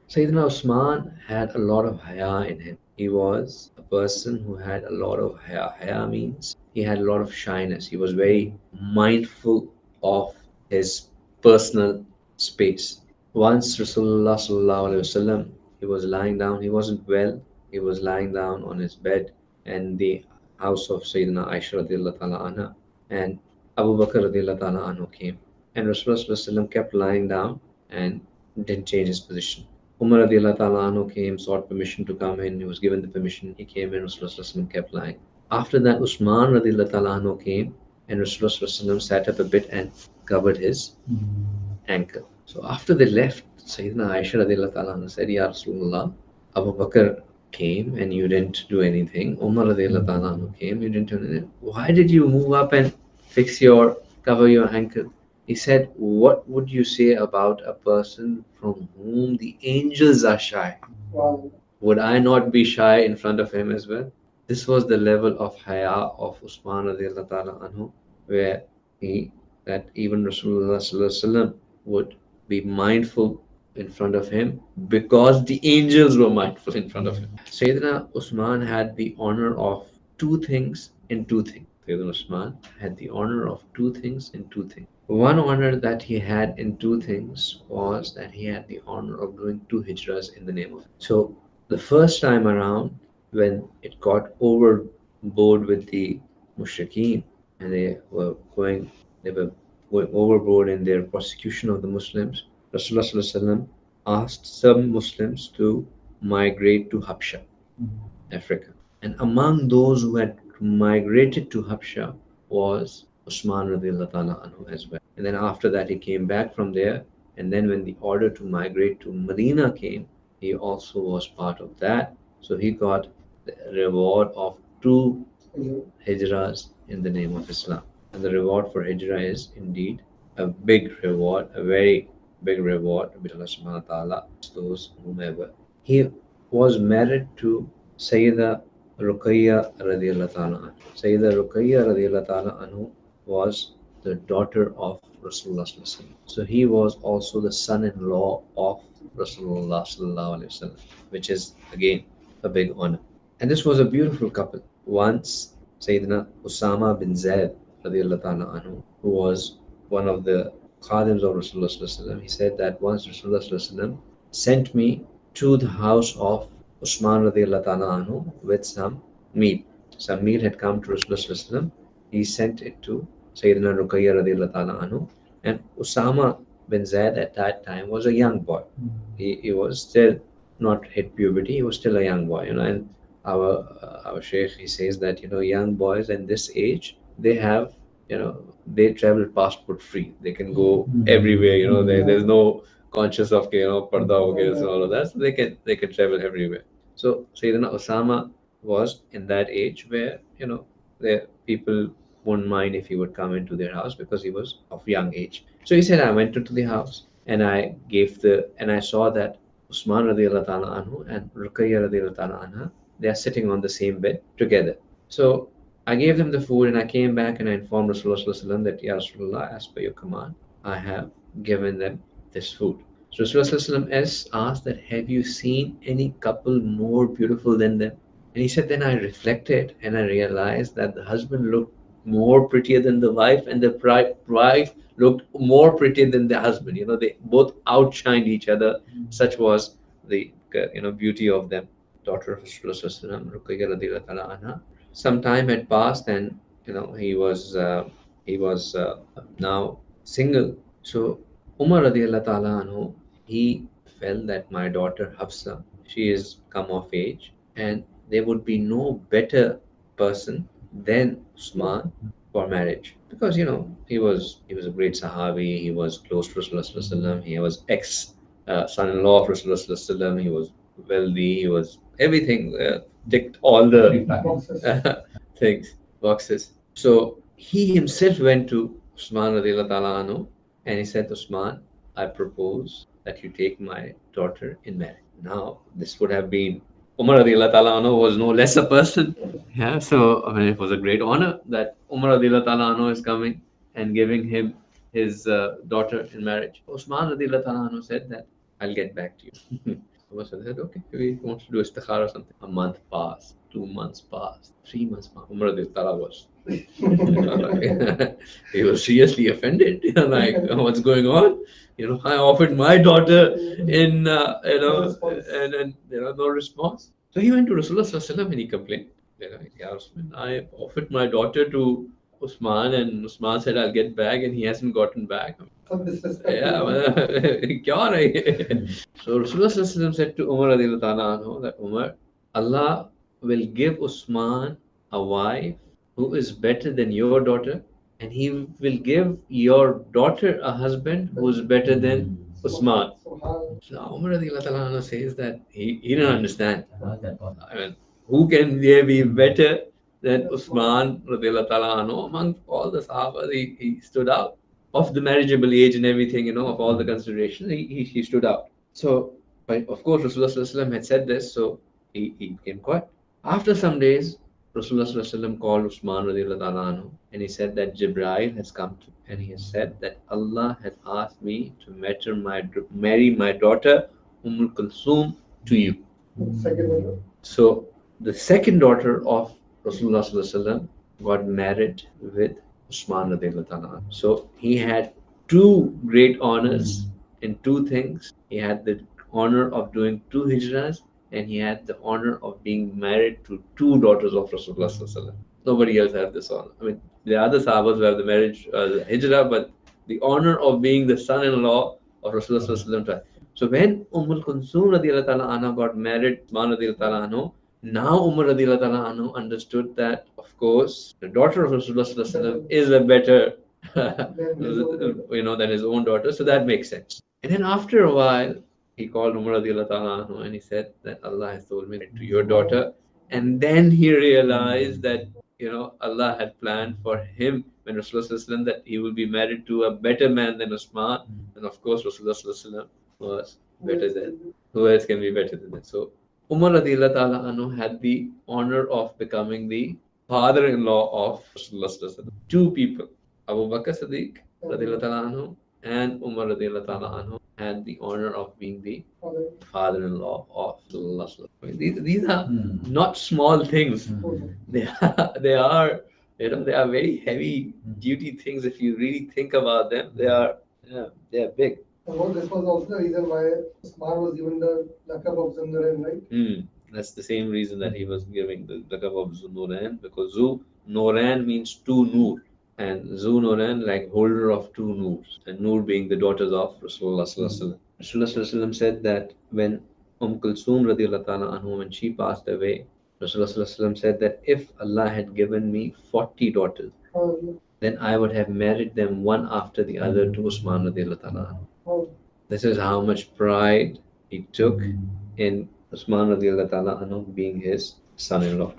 Sayyidina Usman had a lot of haya in him. He was a person who had a lot of haya. Haya means he had a lot of shyness. He was very mindful of his personal space. Once Rasulullah sallallahu alaihi wasallam, he was lying down. He wasn't well. He was lying down on his bed in the house of Sayyidina Aisha radiallahu ta'ala anha, and Abu Bakr radiallahu ta'ala anhu came. And Rasulullah sallallahu alaihi wasallam kept lying down and didn't change his position. Umar radiallahu ta'ala anhu came, sought permission to come in. He was given the permission. He came in. Rasulullah sallallahu alaihi wasallam kept lying. After that, Usman radiallahu ta'ala anhu came, and Rasulullah sallallahu alaihi wasallam sat up a bit and covered his ankle. So after they left, Sayyidina Aisha radiallahu ta'ala anha said, Ya Rasulullah, Abu Bakr came and you didn't do anything. Umar radiallahu ta'ala anhu came, you didn't do anything. Why did you move up and cover your ankle? He said, what would you say about a person from whom the angels are shy? Wow. Would I not be shy in front of him as well? This was the level of haya of Usman radiallahu ta'ala anhu, where that even Rasulullah sallallahu alaihi wasallam would be mindful in front of him because the angels were mindful in front of him. Sayyidina Usman had the honor of two things in two things. Sayyidina Usman had the honor of two things in two things. One honor that he had in two things was that he had the honor of doing two hijras in the name of it. So the first time around, when it got overboard with the mushrikeen, and they were going overboard in their persecution of the Muslims, Rasulullah sallallahu alaihi wasallam asked some Muslims to migrate to Habsha, Africa. And among those who had migrated to Habsha was Usman radiallahu ta'ala anhu as well. And then after that he came back from there, and then when the order to migrate to Medina came, he also was part of that. So he got the reward of two hijras in the name of Islam. And the reward for hijrah is indeed a big reward, a very big reward which Allah subhanahu wa ta'ala those whomever. He was married to Sayyida Ruqayya radiallahu ta'ala anhu. Sayyida Ruqayya radiallahu ta'ala anhu was the daughter of Rasulullah sallallahu alaihi wasallam. So he was also the son-in-law of Rasulullah sallallahu alaihi wasallam, which is again a big honor. And this was a beautiful couple. Once Sayyidina Usama bin Zaid radiallahu ta'ala anhu, who was one of the khadims of Rasulullah sallallahu alaihi wasallam, he said that once Rasulullah sallallahu alaihi wasallam sent me to the house of Usman radiallahu ta'ala anhu with some meal. Some meal had come to Rasulullah sallallahu alaihi wasallam. He sent it to Sayyidina Ruqayya radiallahu ta'ala anhu. And Usama bin Zaid at that time was a young boy. He was still not hit puberty. He was still a young boy, and our Shaykh, he says that young boys in this age, they have they travel passport free. They can go everywhere. There's no conscious of parda and all of that. So they can travel everywhere. So Sayyidina Osama was in that age where the people wouldn't mind if he would come into their house because he was of young age. So he said, I went into the house and I saw that Usman radiallahu ta'ala anhu and Ruqayya radiallahu ta'ala anha, they are sitting on the same bed together. So I gave them the food and I came back and I informed Rasulullah sallallahu alaihi wasallam that, Ya Rasulullah, as per your command, I have given them this food. So Rasulullah sallallahu alaihi wasallam asked that, have you seen any couple more beautiful than them? And he said, then I reflected and I realized that the husband looked more prettier than the wife, and the wife looked more prettier than the husband. They both outshined each other. Such was the beauty of them. Daughter of Rasulullah, Ruqayya radiallahu ta'ala anha. Some time had passed, and he was now single. So Umar radiallahu ta'ala anhu, he felt that my daughter Hafsa, she is come of age, and there would be no better person than Usman for marriage, because he was a great Sahabi. He was close to Rasulullah sallallahu alaihi wasallam. He was ex son-in-law of Rasulullah sallallahu alaihi wasallam. He was wealthy. He was everything, ticked all the things, boxes. So he himself went to Usman radiallahu ta'ala anhu and he said, Usman, I propose that you take my daughter in marriage. Now, this would have been Umar radiallahu ta'ala anhu was no less a person. Yeah, so it was a great honor that Umar radiallahu ta'ala anhu is coming and giving him his daughter in marriage. Usman radiallahu ta'ala anhu said that, I'll get back to you. So they said, okay, we want to do istikhara or something. A month passed, 2 months passed, 3 months passed. Umar radiallahu was he was seriously offended. Like, what's going on? I offered my daughter in, and no response. So he went to Rasulullah Sallallahu Alaihi Wasallam and he complained. Ya Usman, I offered my daughter to Usman, and Usman said I'll get back, and he hasn't gotten back. Yeah, क्या हो रहा है? So Rasulullah Sallallahu Alaihi Wasallam said to Umar radiallahu ta'ala anhu that Umar, Allah will give Usman a wife who is better than your daughter, and he will give your daughter a husband who is better than Usman. So Umar radiallahu ta'ala anhu says that he didn't understand. I mean, who can there be better than Usman radiallahu ta'ala anhu? Among all the Sahaba, he stood out. Of the marriageable age and everything, of all the considerations, he stood out. So, but of course, Rasulullah Sallallahu Alaihi Wasallam had said this, so he became quiet. After some days, Rasulullah Sallallahu Alaihi Wasallam called Usman radiallahu ta'ala anhu, and he said that Jibreel has come to, and he has said that Allah has asked me to marry my daughter Kulthum to you. So the second daughter of Rasulullah Sallallahu Alaihi Wasallam got married with Usman radiallahu ta'ala. So he had two great honors in two things. He had the honor of doing two hijrahs, and he had the honor of being married to two daughters of Rasulullah Sallallahu Alaihi Wasallam. Nobody else had this honor. I mean, there are other Sahabas who have the marriage, the hijrah, but the honor of being the son-in-law of Rasulullah Sallallahu Alaihi Wasallam. So when Kulthum radiallahu ta'ala anha got married, Usman radiallahu ta'ala anhu, now Umar radiallahu ta'ala anhu understood that, of course, the daughter of Rasulullah Sallallahu Alaihi Wasallam is a better, than his own daughter. So that makes sense. And then after a while, he called Umar radiallahu ta'ala anhu and he said that Allah has told me to your daughter. And then he realized that, Allah had planned for him when Rasulullah Sallallahu Alaihi Wasallam that he will be married to a better man than Usman. And of course, Rasulullah Sallallahu Alaihi Wasallam was better than, who else can be better than that? So Umar radiallahu ta'ala anhu had the honor of becoming the father-in-law of Rasulullah Sallallahu Alaihi Wasallam. Two people, Abu Bakr Siddiq radiallahu ta'ala anhu and Umar radiallahu ta'ala anhu had the honor of being the father-in-law of Rasulullah Sallallahu Alaihi Wasallam. These are not small things. They are very heavy duty things. If you really think about them, they are big. Well, this was also the reason why Usman was given the laqab of Zunnurain, right? That's the same reason that he was giving the laqab of Zunnurain, because Zu Noran means two Noor, and Zu Noran like holder of two Noors, and Noor being the daughters of Rasulullah Sallallahu Alaihi Wasallam. Rasulullah Sallallahu Alaihi Wasallam said that when Kulthum radiallahu ta'ala anhu, when she passed away, Rasulullah Sallallahu Alaihi Wasallam said that if Allah had given me 40 daughters, then I would have married them one after the other to Usman radiallahu ta'ala anhu. This is how much pride he took in Usman radiallahu ta'ala anhu being his son-in-law.